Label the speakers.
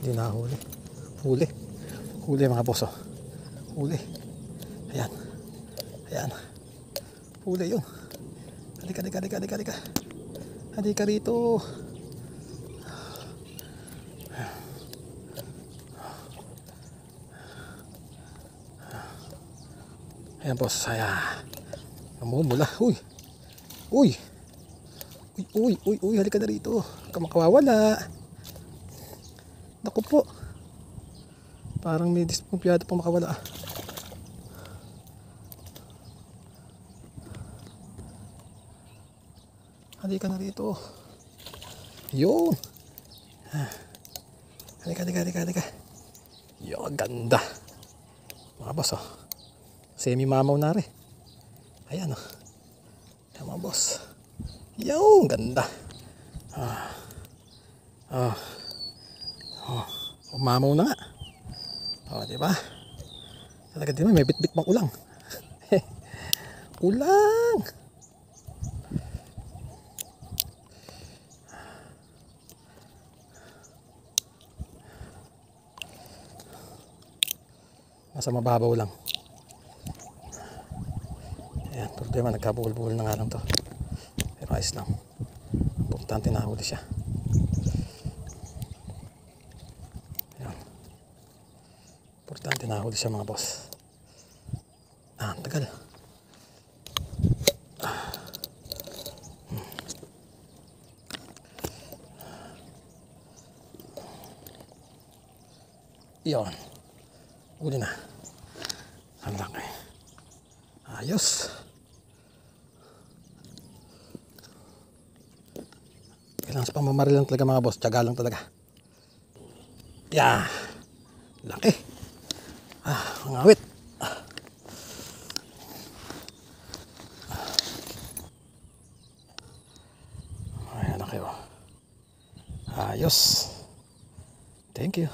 Speaker 1: Hindi nahuli. Huli. Huli mga boss, oh. Huli. Ayan. Ayan. Huli yun. Halika, halika, halika, halika, halika. Halika rito. Ayan boss, ayan. Namumula. Uy. Uy. Uy, uy, uy, uy, halika na rito. Huwag ka makawawala. Naku po. Parang may diskumpiyado pa makawala. Halika na rito. Yun. Halika, halika, halika, halika. Yun, ganda. Mga boss, oh. Semi-mamaw na rin. Ayan, oh. Ayan mga boss. Yun, ganda. Umamaw na nga. Diba? Talaga diba, may bit-bit pang ulang. Ulang. Nasa mababaw lang. Ayan, problema, nagkabuhol-buhol na nga lang to. Pero ayos lang. Importante na huli siya. Ayan. Importante na huli siya mga boss. Tagal. Iyon. Uli na. Ang laki. Ayos. Kailangan sa pamamaril lang talaga mga boss. Tiyaga lang talaga. Yeah. Laki. Ang awit. Ayan, laki, oh. Ayos. Thank you.